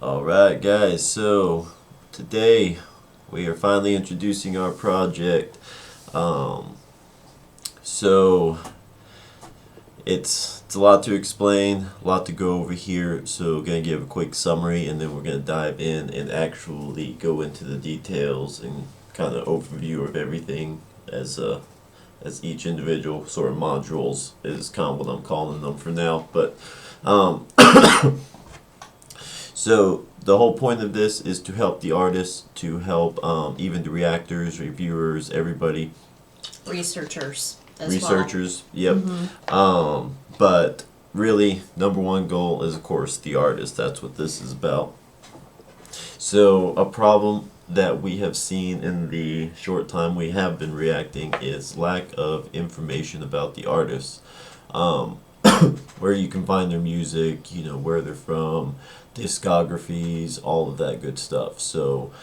Alright guys, so today we are finally introducing our project. Um, so it's a lot to explain, a lot to go over here, so we're going to give a quick summary and then we're going to dive in and actually go into the details and kind of overview of everything as each individual sort of modules is kind of what I'm calling them for now. But so the whole point of this is to help the artists, to help even the reactors, reviewers, everybody. Researchers as Researchers, yep. But really, number one goal is, of course, the artist. That's what this is about. So a problem that we have seen in the short time we have been reacting is lack of information about the artists. Where you can find their music, where they're from, discographies, all of that good stuff. So,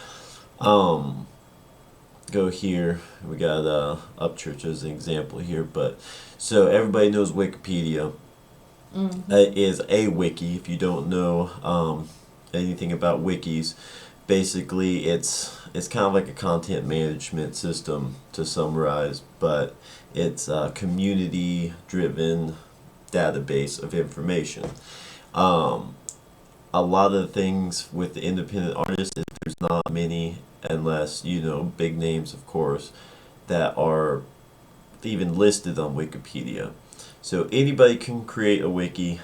go here. We got Upchurch as an example here, but so everybody knows Wikipedia. It is a wiki. If you don't know anything about wikis, basically it's kind of like a content management system to summarize, but it's a community-driven database of information. A lot of the things with the independent artists is there's not many, unless big names, of course, that are even listed on Wikipedia. So anybody can create a wiki,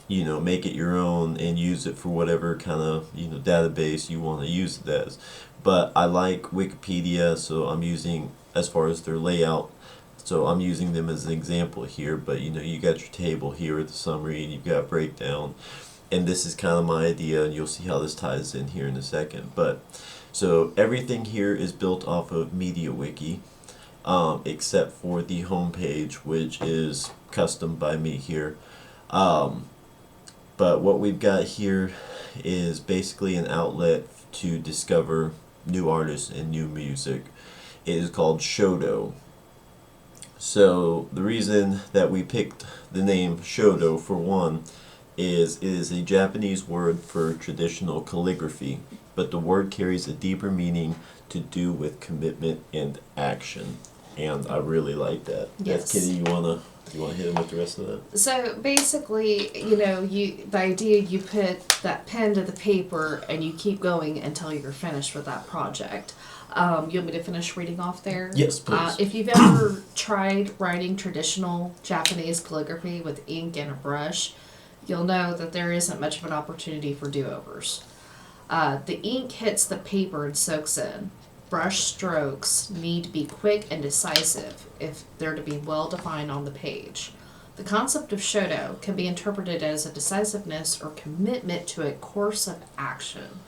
make it your own and use it for whatever kind of database you want to use it as. But I like Wikipedia, so I'm using, as far as their layout, so I'm using them as an example here. But you got your table here with the summary, and you've got a breakdown, and this is kind of my idea, and you'll see how this ties in here in a second. But so everything here is built off of MediaWiki, except for the home page, which is custom by me here. But what we've got here is basically an outlet to discover new artists and new music. It is called Shodo. So the reason that we picked the name Shodo, for one, is it is a Japanese word for traditional calligraphy, but the word carries a deeper meaning to do with commitment and action, and I really like that. Yes. Kitty, you wanna hit him with the rest of that? So basically, the idea, you put that pen to the paper and you keep going until you're finished with that project. You want me to finish reading off there? Yes, please. If you've ever tried writing traditional Japanese calligraphy with ink and a brush, you'll know that there isn't much of an opportunity for do-overs. The ink hits the paper and soaks in. Brush strokes need to be quick and decisive if they're to be well defined on the page. The concept of shodo can be interpreted as a decisiveness or commitment to a course of action.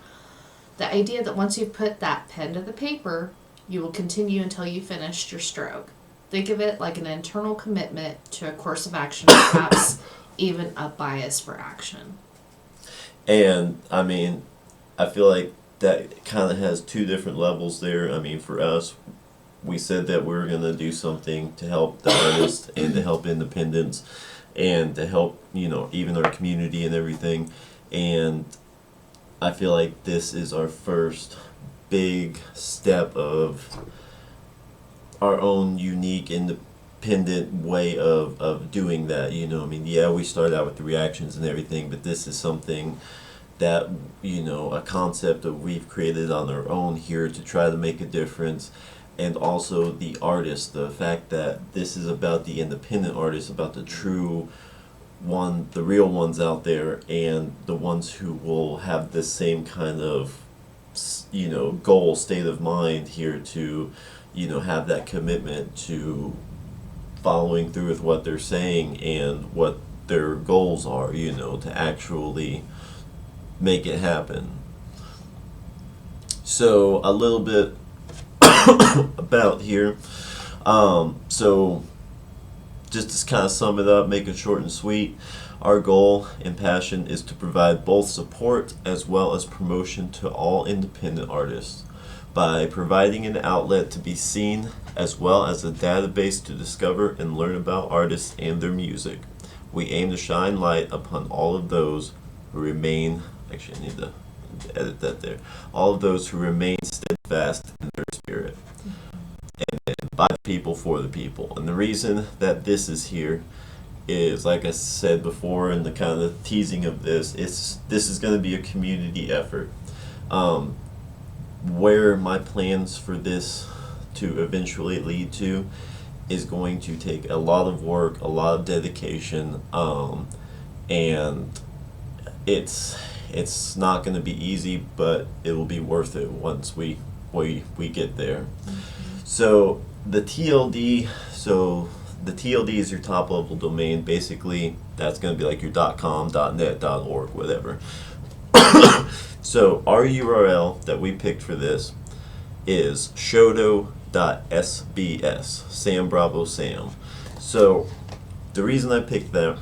The idea that once you've put that pen to the paper, you will continue until you finished your stroke. Think of it like an internal commitment to a course of action, perhaps even a bias for action. And I feel like that kind of has two different levels there. For us, we said that we were going to do something to help the artists and to help independents and to help, even our community and everything. And I feel like this is our first big step of our own unique, independent way of doing that. Yeah, we started out with the reactions and everything, but this is something that a concept that we've created on our own here to try to make a difference. And also the artists, the fact that this is about the independent artists, about the true one, the real ones out there, and the ones who will have the same kind of goal, state of mind here to have that commitment to following through with what they're saying and what their goals are, to actually make it happen. So a little bit about here. So just to kind of sum it up, make it short and sweet, our goal and passion is to provide both support as well as promotion to all independent artists by providing an outlet to be seen as well as a database to discover and learn about artists and their music. We aim to shine light upon all of those who remain, actually I need to edit that there, all of those who remain steadfast in their spirit, and then by the people, for the people. And the reason that this is here is, like I said before in the kind of teasing of this, this is going to be a community effort. Where my plans for this to eventually lead to is going to take a lot of work, a lot of dedication, and it's not going to be easy, but it will be worth it once we get there. So the TLD, is your top level domain. Basically, that's going to be like your .com, .net, .org, whatever. So our URL that we picked for this is shodo.sbs, Sam Bravo Sam. So the reason I picked that,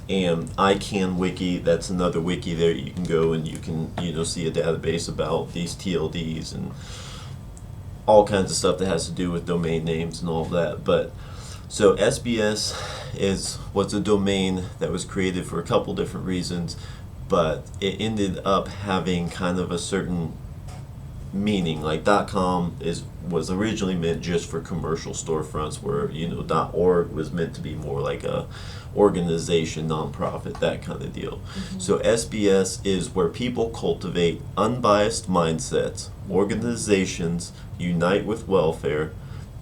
and ICANN wiki, that's another wiki there. You can go and you can see a database about these TLDs and all kinds of stuff that has to do with domain names and all of that. But so SBS was a domain that was created for a couple different reasons, but it ended up having kind of a certain meaning. Like .com was originally meant just for commercial storefronts, where .org was meant to be more like a organization, nonprofit, that kind of deal. So SBS is where people cultivate unbiased mindsets, organizations unite with welfare,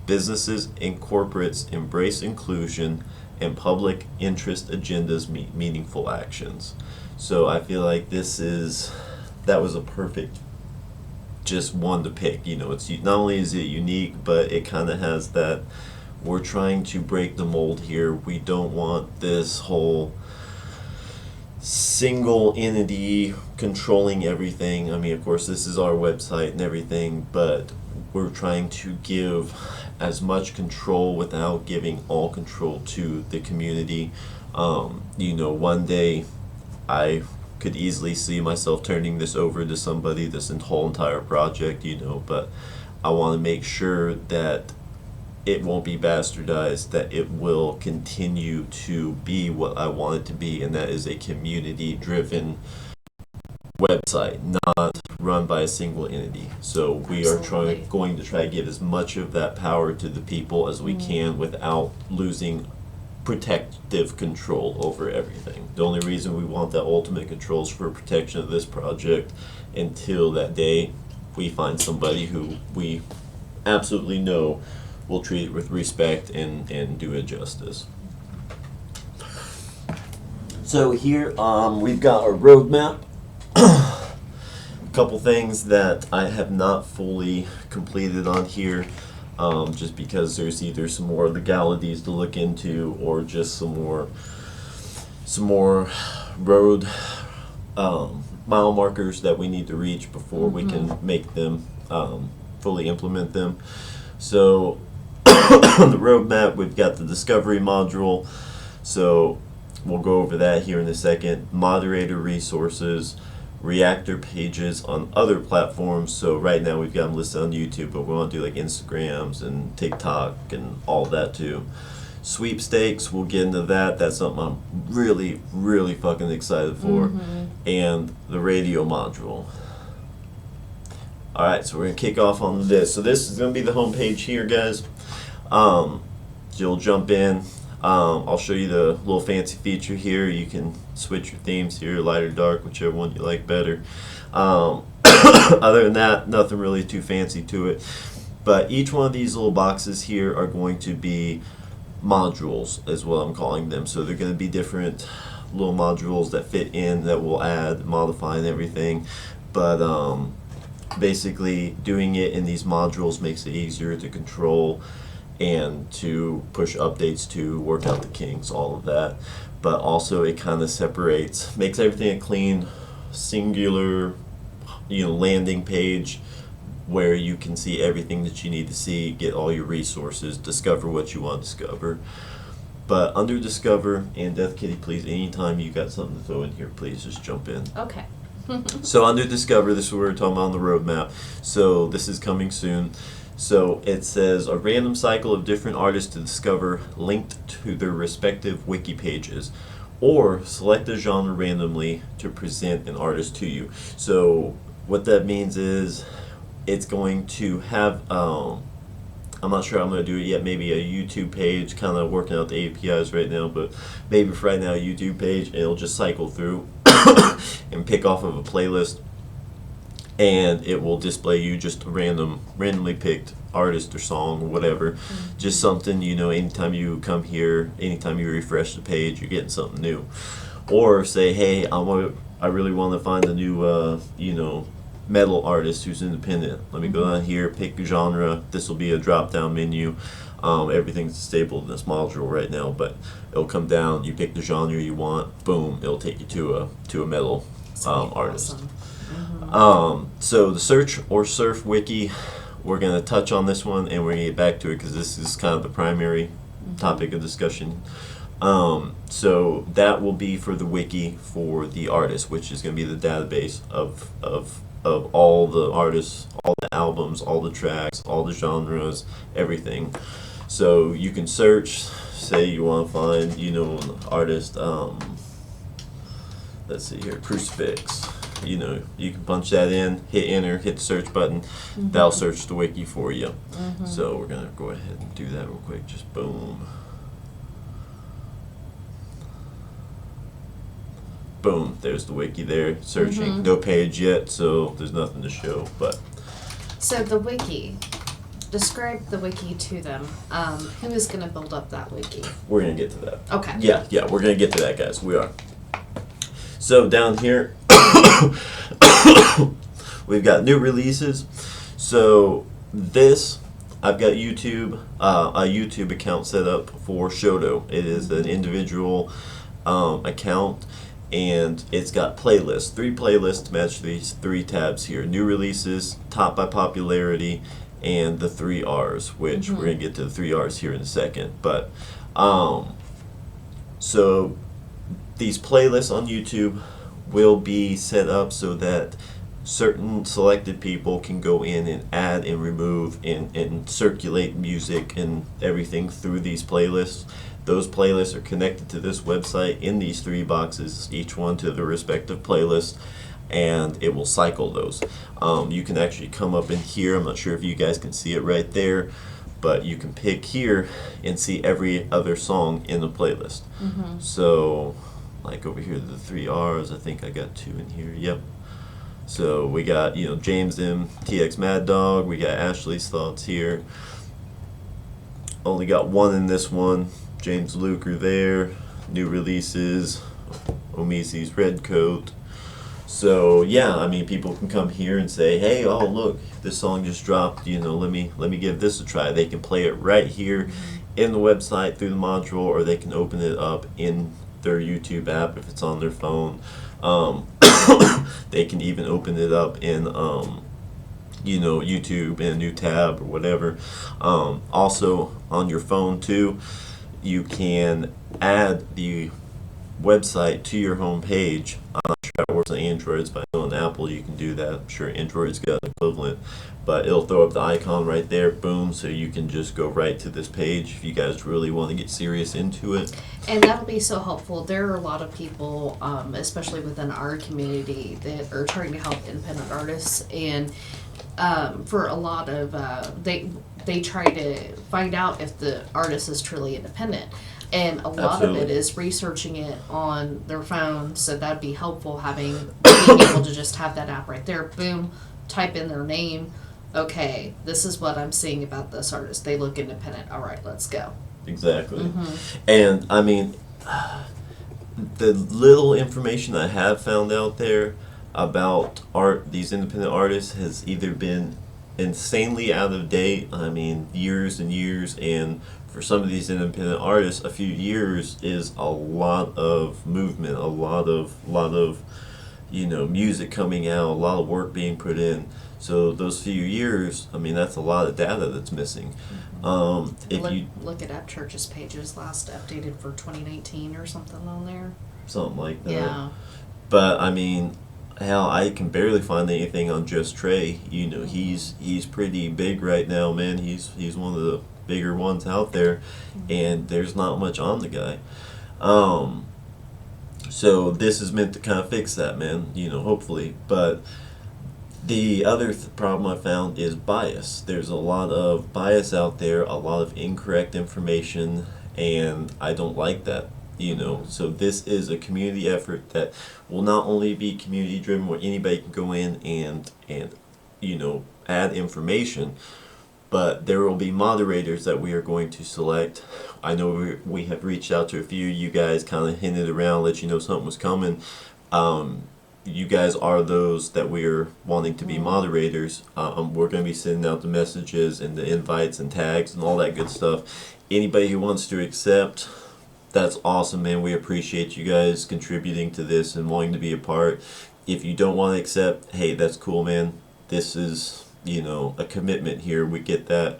businesses and corporates embrace inclusion, and public interest agendas meet meaningful actions. So I feel like that was a perfect just one to pick. It's not only is it unique, but it kind of has that, we're trying to break the mold here. We don't want this whole single entity controlling everything. I mean, of course, this is our website and everything, but we're trying to give as much control without giving all control to the community. One day I could easily see myself turning this over to somebody, this whole entire project, but I want to make sure that it won't be bastardized, that it will continue to be what I want it to be, and that is a community-driven website, not run by a single entity. So we are going to try to give as much of that power to the people as we can without losing protective control over everything. The only reason we want that ultimate control is for protection of this project until that day we find somebody who we absolutely know will treat it with respect and do it justice. So here we've got our roadmap. A couple things that I have not fully completed on here, just because there's either some more legalities to look into or just some more road mile markers that we need to reach before we can make them fully implement them. So on the roadmap, we've got the discovery module, so we'll go over that here in a second. Moderator resources, reactor pages on other platforms. So right now we've got them listed on YouTube, but we want to do like Instagrams and TikTok and all that too. Sweepstakes, we'll get into that. That's something I'm really, really fucking excited for. And the radio module. Alright, so we're going to kick off on this. So this is going to be the home page here, guys. You'll jump in. I'll show you the little fancy feature here. You can switch your themes here, light or dark, whichever one you like better. Other than that, nothing really too fancy to it. But each one of these little boxes here are going to be modules, is what I'm calling them. So they're going to be different little modules that fit in, that will add, modify, and everything. But basically, doing it in these modules makes it easier to control and to push updates to, work out the kinks, all of that. But also it kind of separates, makes everything a clean, singular, landing page where you can see everything that you need to see, get all your resources, discover what you want to discover. But under Discover and Death Kitty, please, anytime you got something to throw in here, please just jump in. Okay. So under Discover, this is what we're talking about on the roadmap. So this is coming soon. So it says a random cycle of different artists to discover linked to their respective wiki pages. or select a genre randomly to present an artist to you. So what that means is it's going to have, I'm not sure I'm going to do it yet, maybe a YouTube page, kind of working out the APIs right now, but maybe for right now a YouTube page, and it'll just cycle through and pick off of a playlist, and it will display you just a randomly picked artist or song or whatever. Just something, anytime you come here, anytime you refresh the page, you're getting something new. Or say, hey, I really want to find a new metal artist who's independent. Let me go down here, pick a genre. This will be a drop down menu. Everything's disabled in this module right now, but it'll come down, you pick the genre you want, boom, it'll take you to a metal artist. Awesome. So the search or surf wiki, we're going to touch on this one, and we're going to get back to it because this is kind of the primary topic of discussion. So that will be for the wiki for the artist, which is going to be the database of all the artists, all the albums, all the tracks, all the genres, everything. So you can search, say you want to find, an artist, let's see here, Crucifix. You can punch that in, hit enter, hit the search button. That'll search the wiki for you. So we're going to go ahead and do that real quick. Just boom. Boom, there's the wiki there, searching. No page yet, so there's nothing to show. But So the wiki, describe the wiki to them. Who is going to build up that wiki? we're going to get to that. Okay. Yeah, we're going to get to that, guys. We are. So down here, we've got new releases. So this, I've got YouTube, a YouTube account set up for Shodo. It is an individual account, and it's got playlists, 3 playlists to match these 3 tabs here. New releases, top by popularity, and the 3 R's, which we're going to get to the 3 R's here in a second. But so these playlists on YouTube will be set up so that certain selected people can go in and add and remove and circulate music and everything through these playlists. Those playlists are connected to this website in these 3 boxes, each one to the respective playlist, and it will cycle those. You can actually come up in here. I'm not sure if you guys can see it right there, but you can pick here and see every other song in the playlist. So like over here, the 3 R's, I think I got 2 in here. Yep. So we got, James M, TX Mad Dog. We got Ashley's Thoughts here. Only got 1 in this one. James Luker there. New releases. Omisi's Red Coat. So yeah, I mean, people can come here and say, hey, oh look, this song just dropped. Let me give this a try. They can play it right here in the website through the module, or they can open it up in their YouTube app if it's on their phone. They can even open it up in YouTube in a new tab or whatever. Also on your phone too, you can add the website to your home page. I'm not sure how it works on Androids, but I know on Apple you can do that. I'm sure Android's got an equivalent, but it'll throw up the icon right there, boom, so you can just go right to this page if you guys really want to get serious into it. And that'll be so helpful. There are a lot of people, especially within our community, that are trying to help independent artists, and for a lot of they try to find out if the artist is truly independent, and a lot of it is researching it on their phone. So that'd be helpful, being able to just have that app right there. Boom, type in their name. Okay, this is what I'm seeing about this artist. They look independent. All right, let's go. Exactly. And I mean, the little information I have found out there about these independent artists has either been insanely out of date, I mean, years and years, and for some of these independent artists, a few years is a lot of movement, a lot of music coming out, a lot of work being put in. So those few years, I mean, that's a lot of data that's missing. If you look at App Church's pages, last updated for 2019 or something on there. Something like that. Yeah. But I mean, hell, I can barely find anything on Just Trey. He's pretty big right now, man. He's one of the bigger ones out there, and there's not much on the guy. So this is meant to kind of fix that, man. Hopefully. But the other problem I found is bias. There's a lot of bias out there, a lot of incorrect information, and I don't like that. So this is a community effort that will not only be community driven, where anybody can go in and add information, but there will be moderators that we are going to select. I know we have reached out to a few. You guys kind of hinted around, let you know something was coming. You guys are those that we're wanting to be moderators. We're going to be sending out the messages and the invites and tags and all that good stuff. Anybody who wants to accept, that's awesome, man. We appreciate you guys contributing to this and wanting to be a part. If you don't want to accept, hey, that's cool, man. This is, a commitment here. We get that.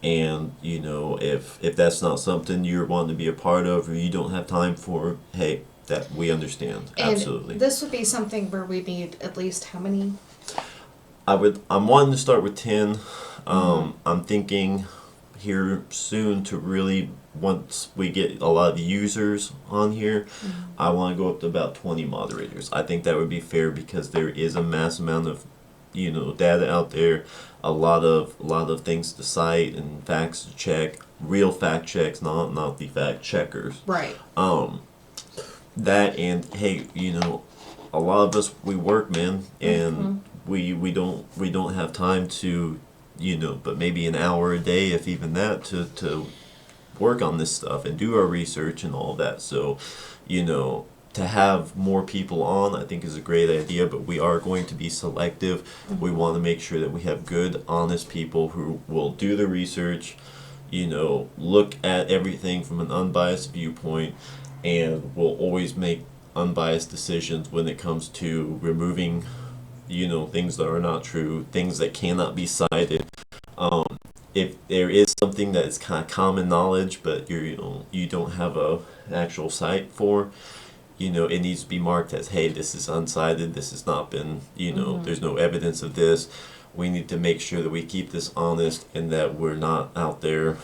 And, if that's not something you're wanting to be a part of or you don't have time for, hey, that we understand. And absolutely. this would be something where we need at least how many? I'm wanting to start with 10. I'm thinking here soon to really, once we get a lot of users on here, I want to go up to about 20 moderators. I think that would be fair because there is a mass amount of data out there, a lot of things to cite and facts to check, real fact checks, not the fact checkers. Right. That, and hey, a lot of us, we work, man, and we don't have time to, but maybe an hour a day, if even that, to work on this stuff and do our research and all that. So, to have more people on, I think, is a great idea, but we are going to be selective. We want to make sure that we have good, honest people who will do the research, look at everything from an unbiased viewpoint, and will always make unbiased decisions when it comes to removing, things that are not true, things that cannot be cited. If there is something that is kind of common knowledge, but you don't have an actual site for, it needs to be marked as, hey, this is unsighted, this has not been, there's no evidence of this. We need to make sure that we keep this honest and that we're not out there,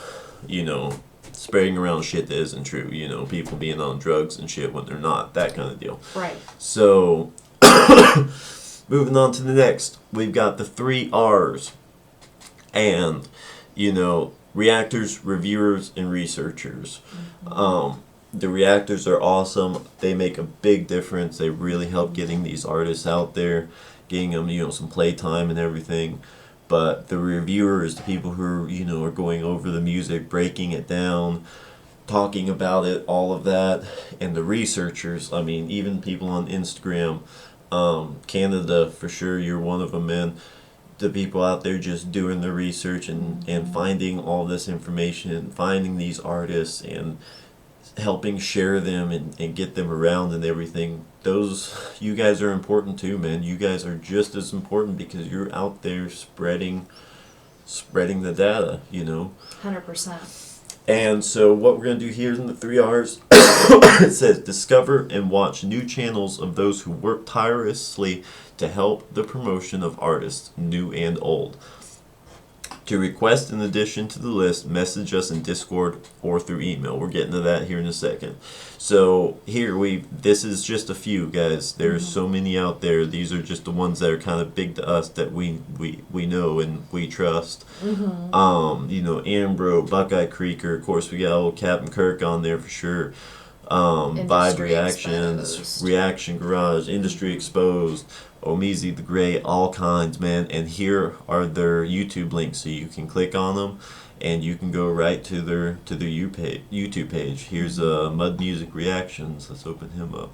spreading around shit that isn't true. People being on drugs and shit when they're not, that kind of deal. Right. So, moving on to the next, we've got the 3 R's. And, reactors, reviewers, and researchers. The reactors are awesome. They make a big difference. They really help getting these artists out there, getting them, some playtime and everything. But the reviewers, the people who are going over the music, breaking it down, talking about it, all of that. And the researchers, even people on Instagram, Canada, for sure, you're one of them, man. The people out there just doing the research and finding all this information, finding these artists and helping share them and get them around and everything. You guys are important too, man. You guys are just as important because you're out there spreading the data, 100%. And so what we're going to do here in the 3 R's, it says discover and watch new channels of those who work tirelessly to help the promotion of artists, new and old. To request an addition to the list, message us in Discord or through email. We're getting to that here in a second. So here this is just a few, guys. There's so many out there. These are just the ones that are kind of big to us that we know and we trust. Ambro, Buckeye Creeker, of course we got old Captain Kirk on there for sure. Vibe Reactions, Exposed. Reaction Garage, Industry Exposed, Omizi the Great, all kinds, man. And here are their YouTube links, so you can click on them and you can go right to their YouTube page. Here's Mud Music Reactions. Let's open him up.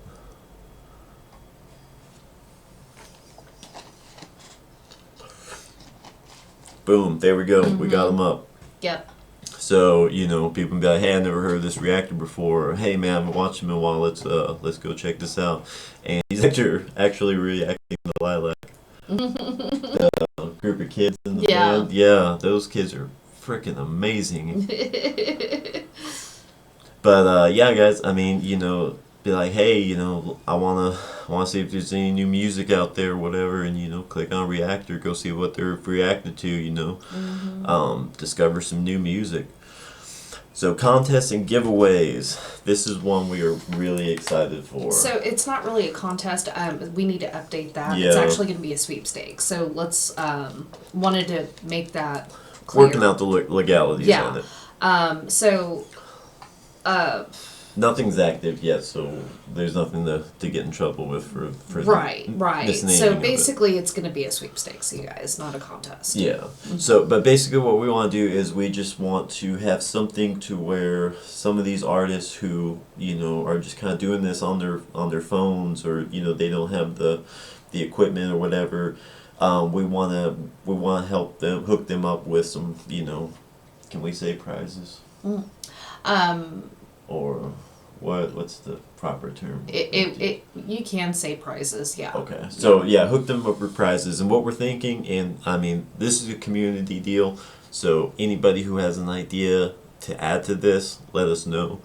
Boom, there we go. We got him up. Yep. So, people can be like, hey, I never heard of this reactor before. Or, hey, man, I haven't watched him in a while. Let's go check this out. And he's actually reacting to Lilac. The group of kids in the band. Yeah, those kids are freaking amazing. But, yeah, guys, be like, hey, I wanna see if there's any new music out there or whatever, and click on Reactor, go see what they're reacted to, discover some new music. So contests and giveaways. This is one we are really excited for. So it's not really a contest. We need to update that. Yeah. It's actually going to be a sweepstakes. So let's wanted to make that clear. Working out the legalities on it. So. Nothing's active yet, so there's nothing to get in trouble with for right. this naming So of it. basically, it's going to be a sweepstakes, you guys, not a contest. Yeah. So, but basically, what we want to do is we just want to have something to where some of these artists who are just kind of doing this on their phones, or they don't have the equipment or whatever. We want to help them, hook them up with some can we say prizes? Or what's the proper term? You can say prizes, yeah. Okay. So yeah, hook them up with prizes. And what we're thinking, and I mean, this is a community deal, so anybody who has an idea to add to this, let us know.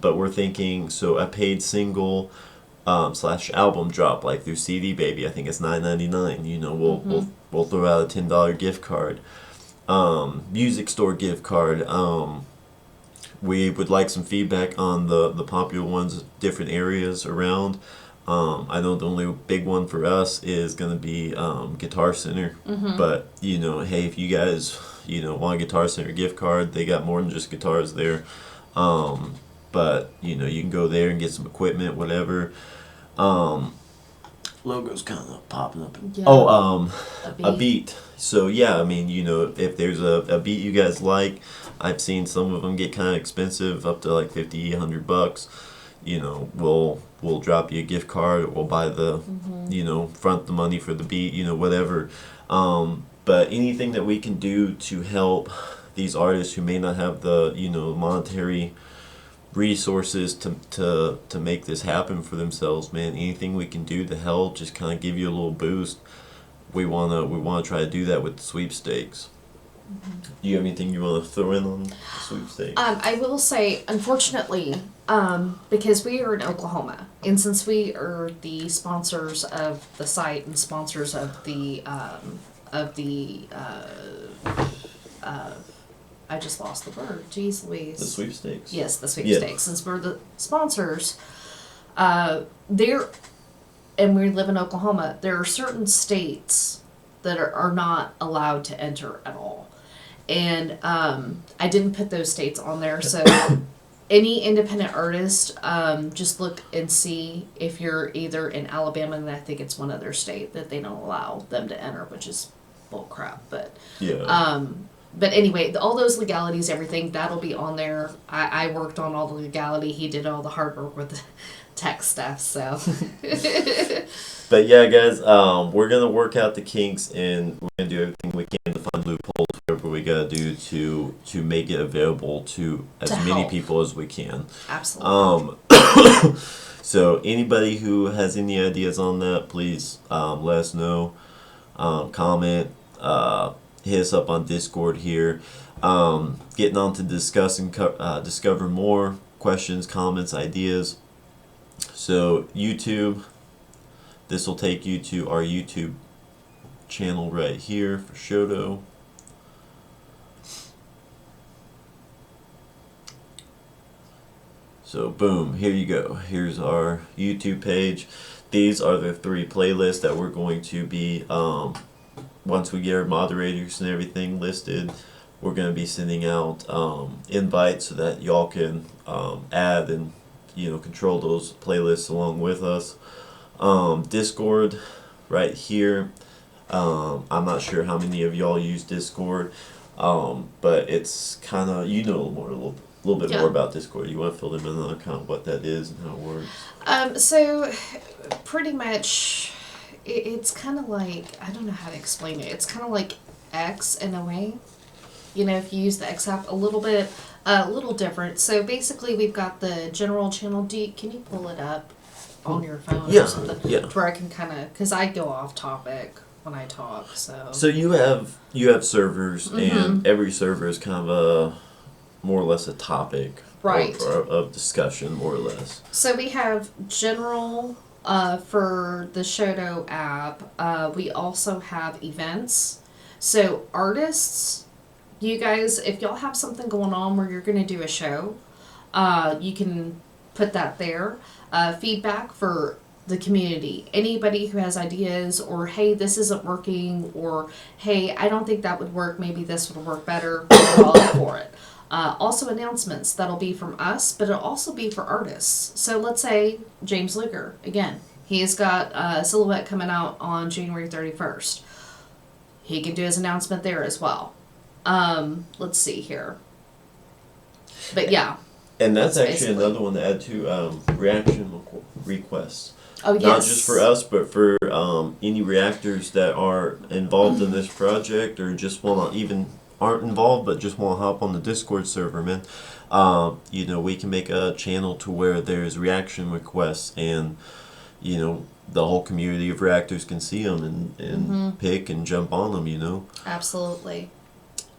But we're thinking, so a paid single / album drop, like through CD Baby, I think it's $9.99. We'll throw out a $10 gift card. Music store gift card. We would like some feedback on the popular ones, different areas around. I know the only big one for us is going to be Guitar Center. But, hey, if you guys, want a Guitar Center gift card, they got more than just guitars there. But, you can go there and get some equipment, whatever. Logo's kind of popping up. Yeah. A beat. So, yeah, I mean, if there's a beat you guys like, I've seen some of them get kind of expensive, up to like $50, $100. We'll drop you a gift card, or we'll buy the, front the money for the beat, whatever. But anything that we can do to help these artists who may not have the, monetary resources to make this happen for themselves, man. Anything we can do to help, just kind of give you a little boost. We wanna try to do that with the sweepstakes. Do you have anything you want to throw in on the sweepstakes? I will say, unfortunately, because we are in Oklahoma, and since we are the sponsors of the site and sponsors of the I just lost the word. Jeez Louise. The sweepstakes? Yes, the sweepstakes. Yeah. Since we're the sponsors, and we live in Oklahoma, there are certain states that are not allowed to enter at all. And I didn't put those states on there, so any independent artist, just look and see if you're either in Alabama, and I think it's one other state that they don't allow them to enter, which is bull crap. But yeah. But anyway, all those legalities, everything, that'll be on there. I worked on all the legality. He did all the hard work with the tech stuff, so. But yeah, guys, we're going to work out the kinks, and we're going to do everything we can to find loopholes, whatever we got to do to make it available to as many people as we can. Absolutely. So anybody who has any ideas on that, please let us know. Comment. Hit us up on Discord here. Getting on to discuss and discover more questions, comments, ideas. So YouTube, this will take you to our YouTube channel right here for Shodo. So boom, here you go. Here's our YouTube page. These are the 3 playlists that we're going to be once we get our moderators and everything listed, we're going to be sending out invites so that y'all can add and control those playlists along with us. Discord right here. I'm not sure how many of y'all use Discord, but it's kind of a little bit more about Discord. You want to fill them in on kind of what that is and how it works? So pretty much. It's kind of like, I don't know how to explain it. It's kind of like X in a way. If you use the X app a little different. So basically, we've got the general channel. Can you pull it up on your phone or something? Yeah. To where I can kind of, because I go off topic when I talk. So you have servers, and every server is kind of more or less a topic, right, of discussion, more or less. So we have general. For the Shodo app, we also have events. So artists you guys, if y'all have something going on where you're going to do a show, you can put that there. Feedback for the community. Anybody who has ideas, or hey, this isn't working, or hey, I don't think that would work. Maybe this would work better. We're all up for it. Also, announcements that'll be from us, but it'll also be for artists. So let's say James Luger again. He's got a silhouette coming out on January 31st. He can do his announcement there as well. Let's see here. But yeah. And that's actually basically another one to add to reaction requests. Oh, yes. Not just for us, but for any reactors that are involved in this project, or just want to even aren't involved but just want to hop on the Discord server, man. You know, we can make a channel to where there's reaction requests, and you know, the whole community of reactors can see them and pick and jump on them. You know. Absolutely.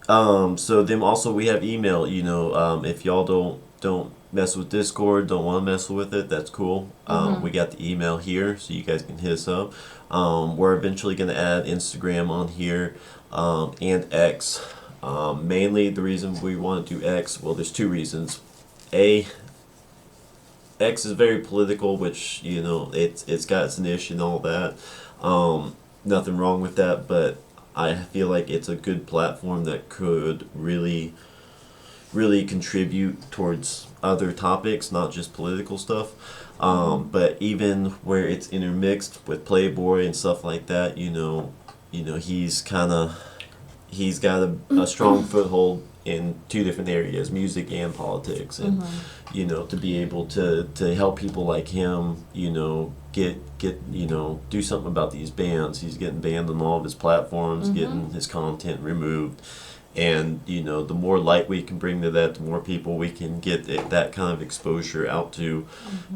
So then also we have email. You know, if y'all don't mess with Discord, don't want to mess with it, that's cool. We got the email here, so you guys can hit us up. We're eventually going to add Instagram on here, and X. Mainly the reason we want to do X, well, there's two reasons. A, X is very political, which, you know, it's got its niche and all that. Nothing wrong with that, but I feel like it's a good platform that could really contribute towards other topics, not just political stuff. But even where it's intermixed with Playboy and stuff like that, you know, he's got a strong foothold in two different areas, music and politics, and you know, to be able to help people like him, you know, get you know, do something about these bans. He's getting banned on all of his platforms, getting his content removed. And, you know, the more light we can bring to that, the more people we can get that kind of exposure out to,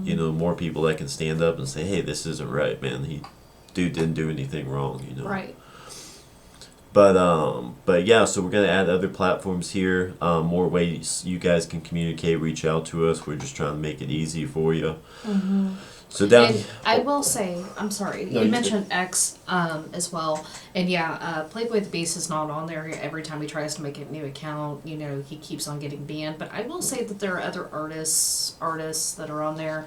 you know, more people that can stand up and say, hey, this isn't right, man. Dude didn't do anything wrong, you know. Right. But yeah, so we're going to add other platforms here, more ways you guys can communicate, reach out to us. We're just trying to make it easy for you. So down. And I will say, I'm sorry, No, you you mentioned X as well. And yeah, Playboy the Beast is not on there. Every time he tries to make a new account, you know, he keeps on getting banned. But I will say that there are other artists that are on there.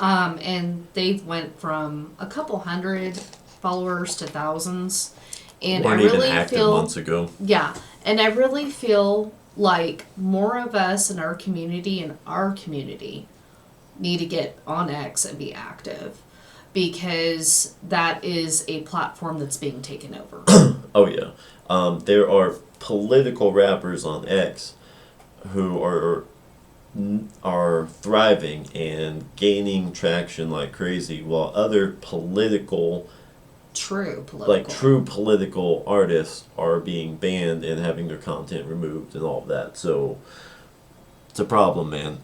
And they've went from a couple hundred followers to thousands. And weren't I really even active feel months ago. Yeah, and I really feel like more of us in our community need to get on X and be active, because that is a platform that's being taken over. Oh yeah, there are political rappers on X who are thriving and gaining traction like crazy, while other true political artists are being banned and having their content removed and all of that. So it's a problem, man.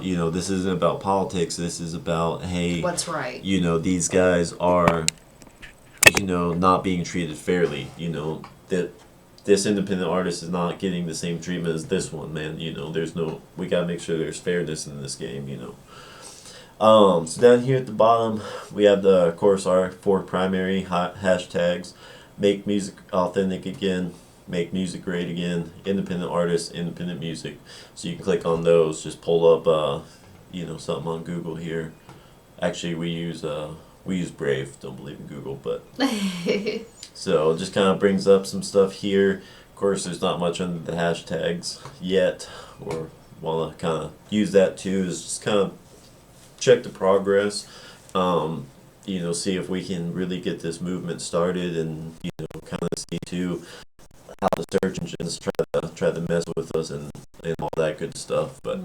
You know, this isn't about politics. This is about, hey, what's right. You know, these guys are, you know, not being treated fairly. You know, that this independent artist is not getting the same treatment as this one, man. You know, we gotta make sure there's fairness in this game, you know. So down here at the bottom, we have of course, our 4 primary hashtags: make music authentic again, make music great again, independent artists, independent music. So you can click on those, just pull up, you know, something on Google here. Actually, we use Brave. Don't believe in Google, but so it just kind of brings up some stuff here. Of course, there's not much under the hashtags yet, or want to kind of use that too. Is just kind of check the progress. You know, see if we can really get this movement started, and you know, kind of see too how the search engines try to mess with us and all that good stuff. But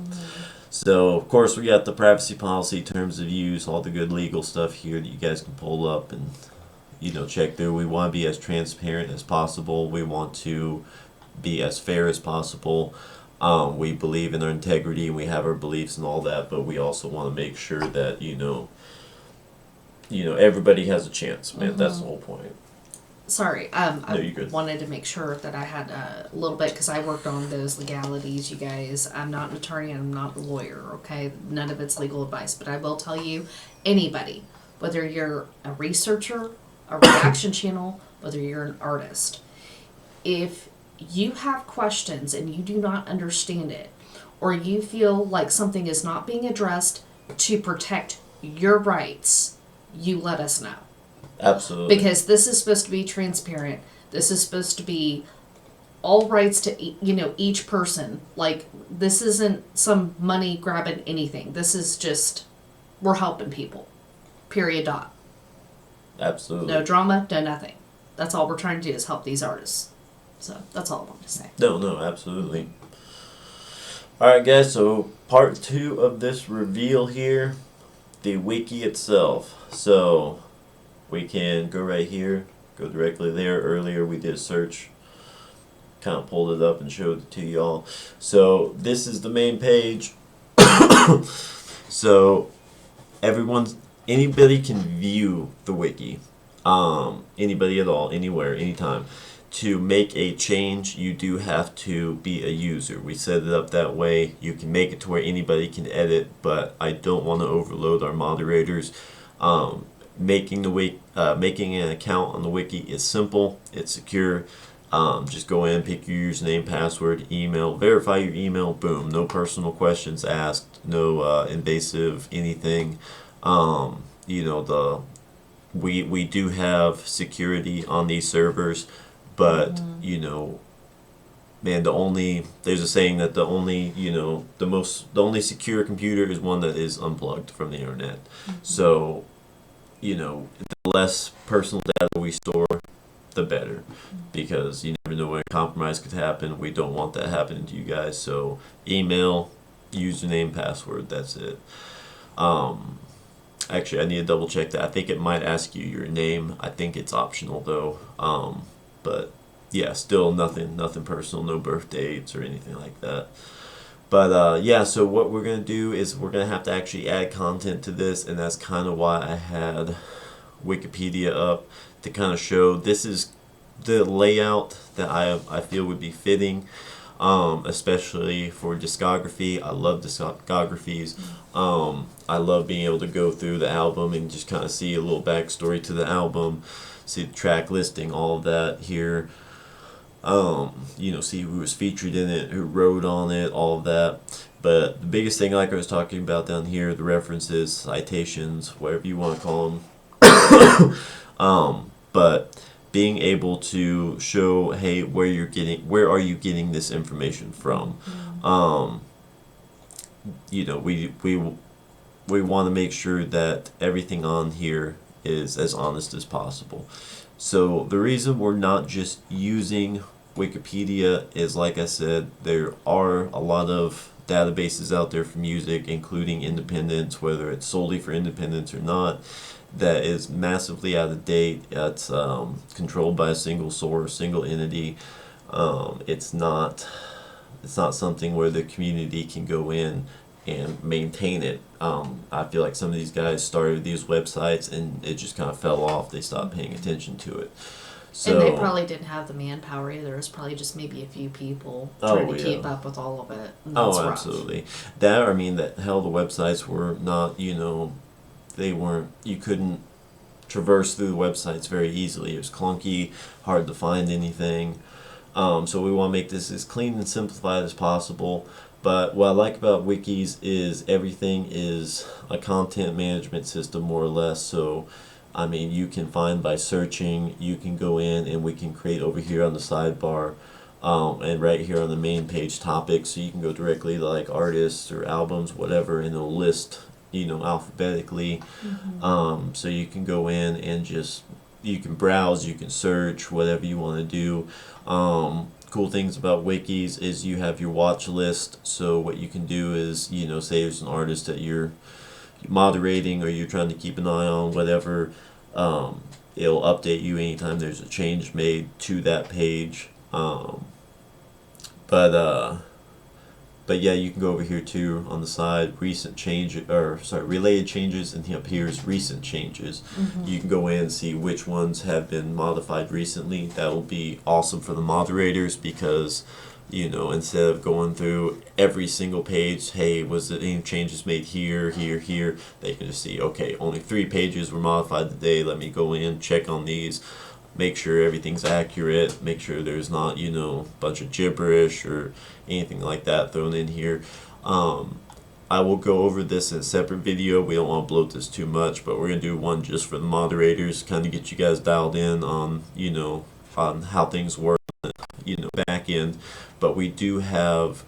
so of course we got the privacy policy, terms of use, all the good legal stuff here that you guys can pull up and, you know, check through. We want to be as transparent as possible. We want to be as fair as possible. We believe in our integrity and we have our beliefs and all that, but we also want to make sure that, you know, everybody has a chance, man. That's the whole point. Sorry, No, you're I good. wanted to make sure that I had a little bit, because I worked on those legalities, you guys. I'm not an attorney and I'm not a lawyer, okay? None of it's legal advice, but I will tell you, anybody, whether you're a researcher, a reaction channel, whether you're an artist, if you have questions and you do not understand it, or you feel like something is not being addressed to protect your rights, you let us know. Absolutely. Because this is supposed to be transparent. This is supposed to be all rights to each person. Like, this isn't some money grabbing anything. This is just, we're helping people. Period. Dot. Absolutely. No drama, no nothing. That's all we're trying to do is help these artists. So that's all I wanted to say. No, absolutely. Alright guys, so part 2 of this reveal here, the wiki itself. So we can go right here, go directly there. Earlier we did a search, kind of pulled it up and showed it to y'all. So this is the main page. So anybody can view the wiki. Anybody at all, anywhere, anytime. To make a change, you do have to be a user. We set it up that way. You can make it to where anybody can edit, but I don't want to overload our moderators. Making an account on the wiki is simple. It's secure. Just go in, pick your username, password, email, verify your email. Boom. No personal questions asked. No invasive anything. We do have security on these servers. But man, there's a saying that the only secure computer is one that is unplugged from the internet. So, the less personal data we store, the better, because you never know when a compromise could happen. We don't want that happening to you guys. So, email, username, password. That's it. Actually, I need to double check that. I think it might ask you your name. I think it's optional though. But yeah, still nothing personal, no birth dates or anything like that. But yeah, so what we're going to do is we're going to have to actually add content to this, and that's kind of why I had Wikipedia up to kind of show this is the layout that I feel would be fitting, especially for discography. I love discographies. I love being able to go through the album and just kind of see a little backstory to the album. See the track listing, all of that here. See who was featured in it, who wrote on it, all of that. But the biggest thing, like I was talking about down here, the references, citations, whatever you want to call them. But being able to show, hey, where are you getting this information from? We want to make sure that everything on here is as honest as possible. So the reason we're not just using Wikipedia is, like I said, there are a lot of databases out there for music, including independents, whether it's solely for independents or not, that is massively out of date. It's controlled by a single source, single entity. It's not something where the community can go in and maintain it. I feel like some of these guys started these websites and it just kind of fell off. They stopped paying attention to it. So, and they probably didn't have the manpower either. It was probably just maybe a few people trying to keep up with all of it. And that's rough. Absolutely. The websites were not, they weren't, you couldn't traverse through the websites very easily. It was clunky, hard to find anything. So we want to make this as clean and simplified as possible. But what I like about wikis is everything is a content management system, more or less. So, you can find by searching. You can go in and we can create over here on the sidebar, and right here on the main page topics. So you can go directly to like artists or albums, whatever, and it'll list, alphabetically. So you can go in and you can browse, you can search, whatever you want to do. Cool things about wikis is you have your watch list. So what you can do is, say there's an artist that you're moderating or you're trying to keep an eye on, whatever, it'll update you anytime there's a change made to that page. But yeah, you can go over here too on the side, related changes, and up here is recent changes. You can go in and see which ones have been modified recently. That will be awesome for the moderators because, instead of going through every single page, hey, was there any changes made here, they can just see, okay, only 3 pages were modified today. Let me go in, check on these. make sure everything's accurate, make sure there's not, you know, a bunch of gibberish or anything like that thrown in here. I will go over this in a separate video. We don't want to bloat this too much, but we're going to do one just for the moderators, kind of get you guys dialed in on, you know, on how things work, you know, back end. But we do have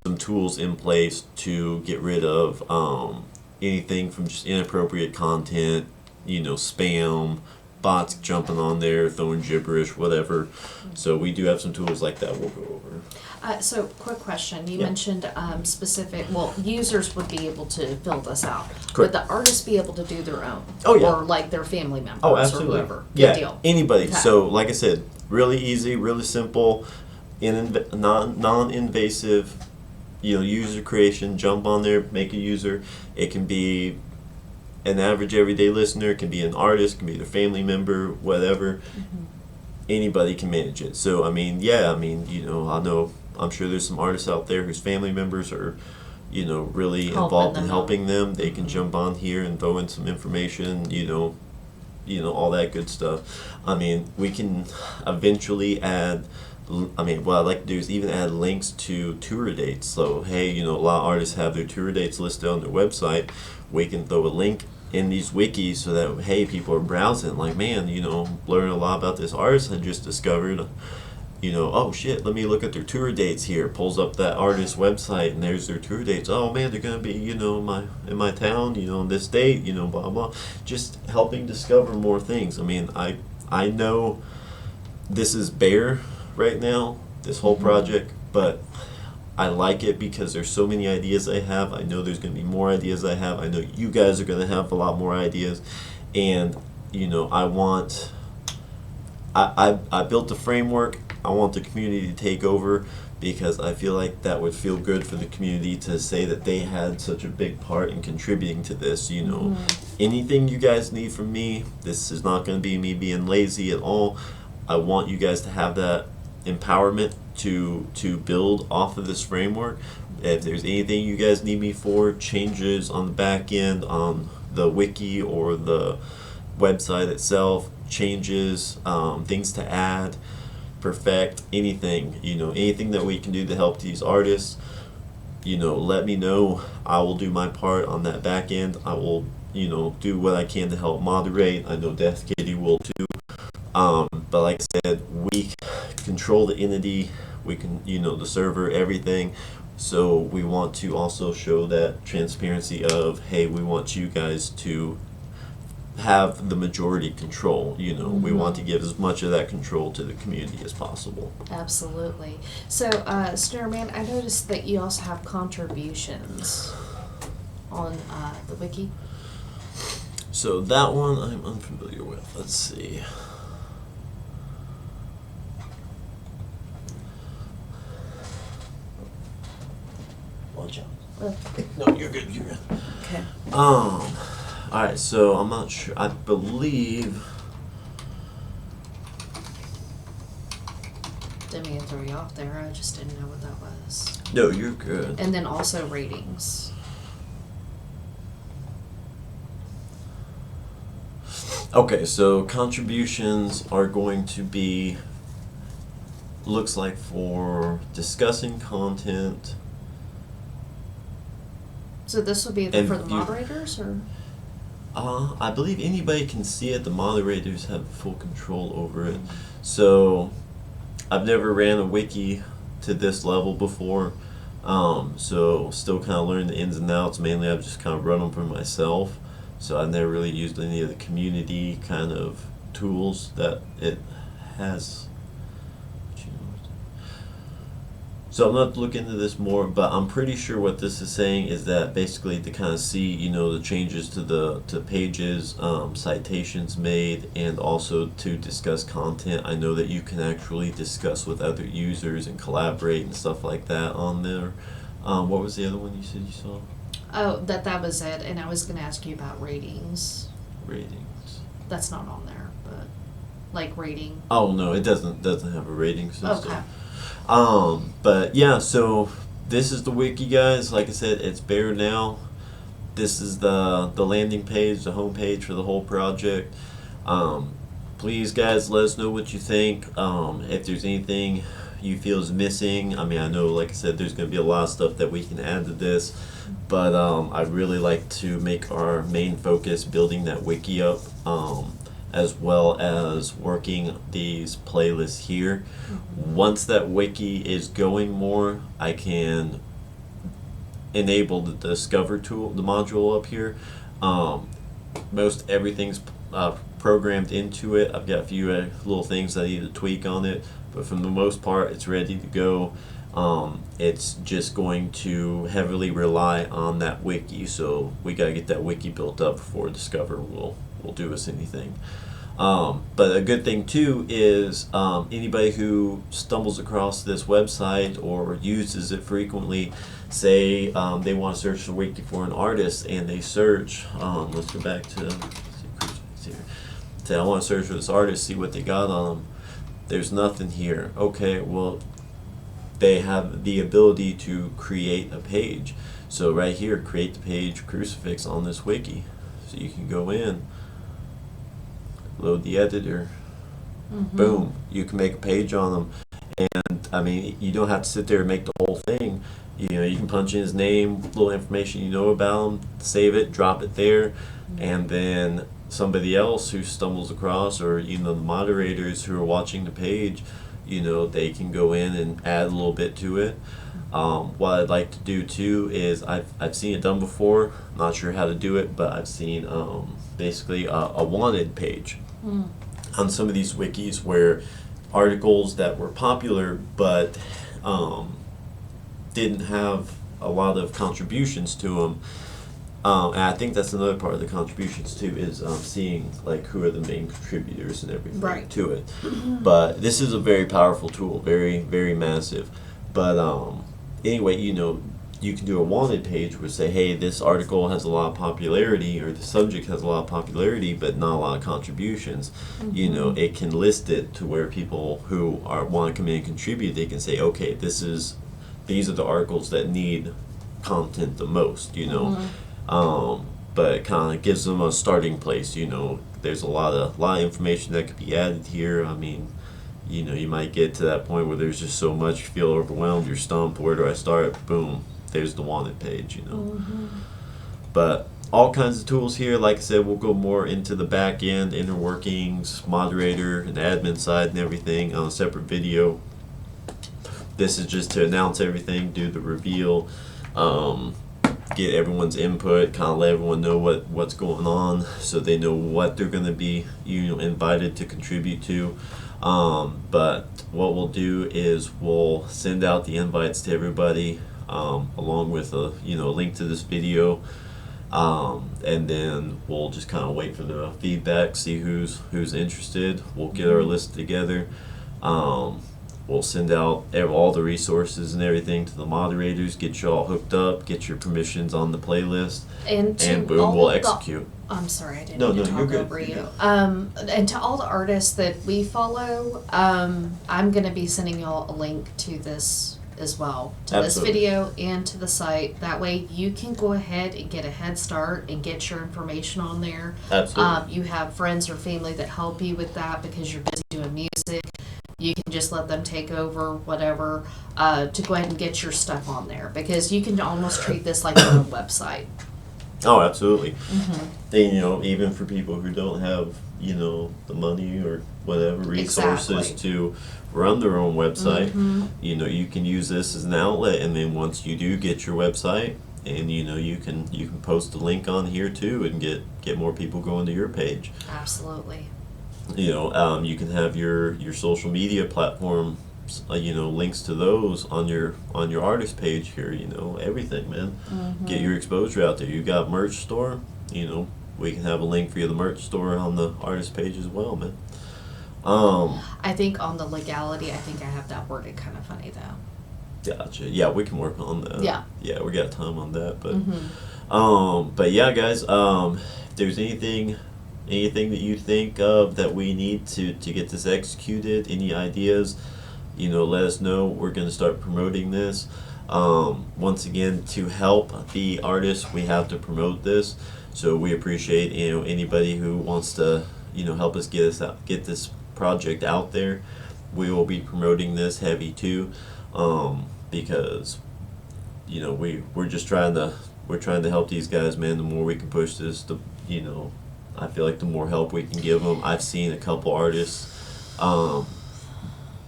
some tools in place to get rid of anything from just inappropriate content, you know, spam, bots jumping on there, throwing gibberish, whatever. So we do have some tools like that we'll go over. So, quick question. You Yeah. mentioned specific, well, users would be able to fill this out. Correct. Would the artists be able to do their own? Oh, yeah. Or like their family members Oh, or absolutely. whoever? Yeah, Good deal. anybody. Okay. So, like I said, really easy, really simple, non-invasive, you know, user creation. Jump on there, make a user. It can be an average everyday listener, it can be an artist, it can be their family member, whatever. Mm-hmm. Anybody can manage it. So, I mean, yeah, I mean, you know, I'm sure there's some artists out there whose family members are, you know, really Helping involved in them helping out. them. They can jump on here and throw in some information, you know, all that good stuff. I mean, we can eventually add, I mean, what I'd like to do is even add links to tour dates. So, hey, you know, a lot of artists have their tour dates listed on their website. We can throw a link in these wikis so that, hey, people are browsing, like, man, you know, learn a lot about this artist I just discovered. You know, oh shit, let me look at their tour dates here. Pulls up that artist's website and there's their tour dates. Oh man, they're gonna be, you know, in my town, you know, on this date, you know, blah blah. Just helping discover more things. I mean, I know this is bare right now, this whole project, but I like it because there's so many ideas I have. I know there's gonna be more ideas I have. I know you guys are gonna have a lot more ideas, and you know, I built the framework. I want the community to take over because I feel like that would feel good for the community to say that they had such a big part in contributing to this. You know, anything you guys need from me, this is not going to be me being lazy at all. I want you guys to have that empowerment to build off of this framework. If there's anything you guys need me for, changes on the back end, on the wiki or the website itself, changes, things to add, perfect, anything, you know, anything that we can do to help these artists, you know, let me know. I will do my part on that back end. I will, you know, do what I can to help moderate. I know Death Kitty will too. But like I said, we control the entity, we can, you know, the server, everything. So we want to also show that transparency of, hey, we want you guys to have the majority control. You know, we want to give as much of that control to the community as possible. Absolutely. So, Snurman, I noticed that you also have contributions on the wiki. So that one I'm unfamiliar with. Let's see. Watch out. No, you're good. You're good. Okay. Alright, so I'm not sure. I believe. Didn't mean to throw you off there. I just didn't know what that was. No, you're good. And then also ratings. Okay, so contributions are going to be, looks like, for discussing content. So this will be And for the you- moderators, or? I believe anybody can see it. The moderators have full control over it. So I've never ran a wiki to this level before. So still kind of learning the ins and outs. Mainly I've just kind of run them for myself. So I've never really used any of the community kind of tools that it has. So I'm going to look into this more, but I'm pretty sure what this is saying is that basically to kind of see, you know, the changes to the pages, citations made, and also to discuss content. I know that you can actually discuss with other users and collaborate and stuff like that on there. What was the other one you said you saw? Oh, that was it. And I was going to ask you about ratings. Ratings. That's not on there, but like rating. Oh no, it doesn't have a rating system. Okay. But yeah, so this is the wiki, guys. Like I said, it's bare now. This is the landing page, the home page for the whole project. please, guys, let us know what you think. If there's anything you feel is missing, I mean, I know, like I said, there's going to be a lot of stuff that we can add to this, but I'd really like to make our main focus building that wiki up, as well as working these playlists here. Once that wiki is going more, I can enable the discover tool, the module up here. Most everything's programmed into it. I've got a few little things I need to tweak on it, but for the most part, it's ready to go. It's just going to heavily rely on that wiki, so we gotta get that wiki built up before Discover will do us anything. But a good thing too is anybody who stumbles across this website or uses it frequently, say they want to search the wiki for an artist, and they search, let's go back to, here. Say I want to search for this artist, see what they got on them. There's nothing here. Okay, well, they have the ability to create a page. So right here, create the page crucifix on this wiki. So you can go in, load the editor, boom, you can make a page on them. And I mean, you don't have to sit there and make the whole thing. You know, you can punch in his name, little information you know about him, save it, drop it there, and then somebody else who stumbles across, or you know, the moderators who are watching the page, you know, they can go in and add a little bit to it. What I'd like to do too is I've seen it done before. I'm not sure how to do it, but I've seen basically a wanted page on some of these wikis where articles that were popular but didn't have a lot of contributions to them. And I think that's another part of the contributions too, is seeing like who are the main contributors and everything to it. But this is a very powerful tool, very, very massive. But anyway, you know, you can do a wanted page where say, hey, this article has a lot of popularity, or the subject has a lot of popularity, but not a lot of contributions. You know, it can list it to where people who want to come in and contribute, they can say, okay, these are the articles that need content the most, you know. But it kind of gives them a starting place. You know, there's a lot of information that could be added here. I mean, you know, you might get to that point where there's just so much, you feel overwhelmed, you're stumped, where do I start? Boom, there's the wanted page, you know. But all kinds of tools here. Like I said, we'll go more into the back end, inner workings, moderator and admin side and everything on a separate video. This is just to announce everything, do the reveal, get everyone's input, kind of let everyone know what's going on, so they know what they're going to be, you know, invited to contribute to. But what we'll do is we'll send out the invites to everybody, along with a link to this video, and then we'll just kind of wait for the feedback, see who's interested. We'll get our list together. We'll send out all the resources and everything to the moderators, get you all hooked up, get your permissions on the playlist, and boom, we'll execute. I'm sorry, I didn't No, mean to you're talk good. over you. And to all the artists that we follow, I'm going to be sending y'all a link to this as well, to Absolutely. this video and to the site. That way you can go ahead and get a head start and get your information on there. Absolutely. You have friends or family that help you with that because you're busy doing music. You can just let them take over, whatever, to go ahead and get your stuff on there, because you can almost treat this like your own website. Oh, absolutely. And, even for people who don't have, the money or whatever resources Exactly. to run their own website, you can use this as an outlet. And then once you do get your website, and you can post a link on here too, and get more people going to your page. Absolutely. You can have your social media platforms, links to those on your artist page here. Everything, man. Get your exposure out there. You got merch store. We can have a link for you, the merch store on the artist page as well, man. I think on the legality, I think I have that worded kind of funny though. Gotcha. Yeah, we can work on that. Yeah. Yeah, we got time on that, but yeah, guys. If there's anything that you think of that we need to get this executed, any ideas, let us know. We're going to start promoting this. Once again, to help the artists, we have to promote this. So we appreciate, anybody who wants to, help us get this project out there. We will be promoting this heavy too, because we're just trying to help these guys, man. The more we can push this, I feel like the more help we can give them. I've seen a couple artists, a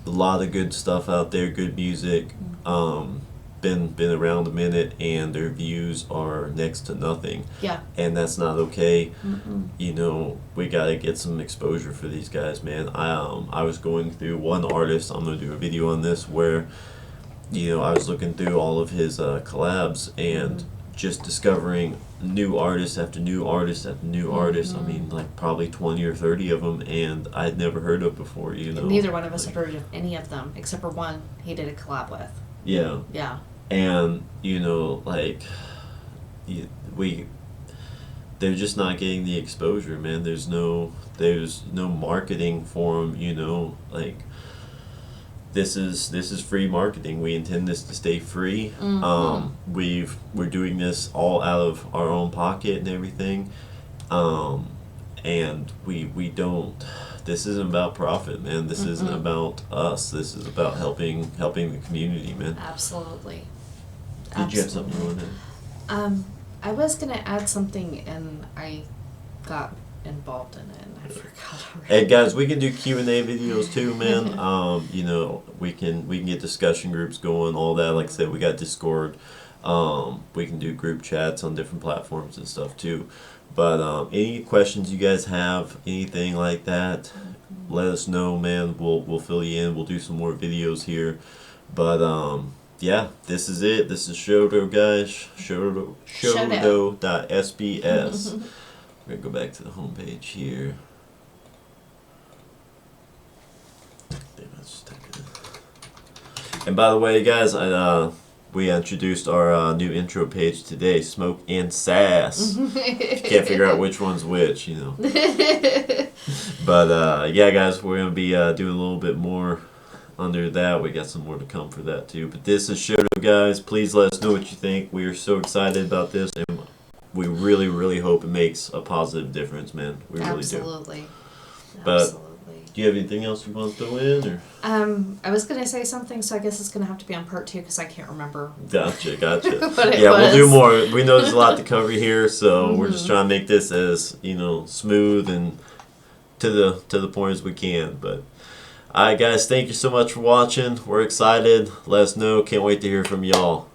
lot of good stuff out there, good music, been around a minute, and their views are next to nothing. Yeah. And that's not okay. Mm-mm. We gotta get some exposure for these guys, man. I was going through one artist. I'm gonna do a video on this where, I was looking through all of his collabs and just discovering new artists after new artists after new artists. I mean, like probably 20 or 30 of them, and I'd never heard of before. And neither one of us had heard of any of them except for one he did a collab with. Yeah. Yeah. And they're just not getting the exposure, man. There's no marketing for them. This is free marketing. We intend this to stay free. We're doing this all out of our own pocket and everything, and we don't. This isn't about profit, man. This isn't about us. This is about helping the community, man. Absolutely. Did you have something you wanted to? I was gonna add something and I got involved in it and I forgot already. Hey guys, we can do Q&A videos too, man. We can get discussion groups going, all that. Like I said, we got Discord. We can do group chats on different platforms and stuff too. But any questions you guys have, anything like that, let us know, man. We'll fill you in. We'll do some more videos here. But yeah, this is it. This is Shodo, guys. Shodo.sbs. We're gonna go back to the homepage here. And by the way, guys, we introduced our new intro page today, Smoke and Sass. Can't figure out which one's which, But yeah, guys, we're gonna be doing a little bit more under that. We got some more to come for that too. But this is Shodo, guys. Please let us know what you think. We are so excited about this, and we really, really hope it makes a positive difference, man. We really do. Absolutely. But do you have anything else you want to throw in, or? I was gonna say something, so I guess it's gonna have to be on part 2 because I can't remember. Gotcha. What Yeah, was. we'll do more. We know there's a lot to cover here, so we're just trying to make this as smooth and to the point as we can. But all right, guys, thank you so much for watching. We're excited. Let us know. Can't wait to hear from y'all.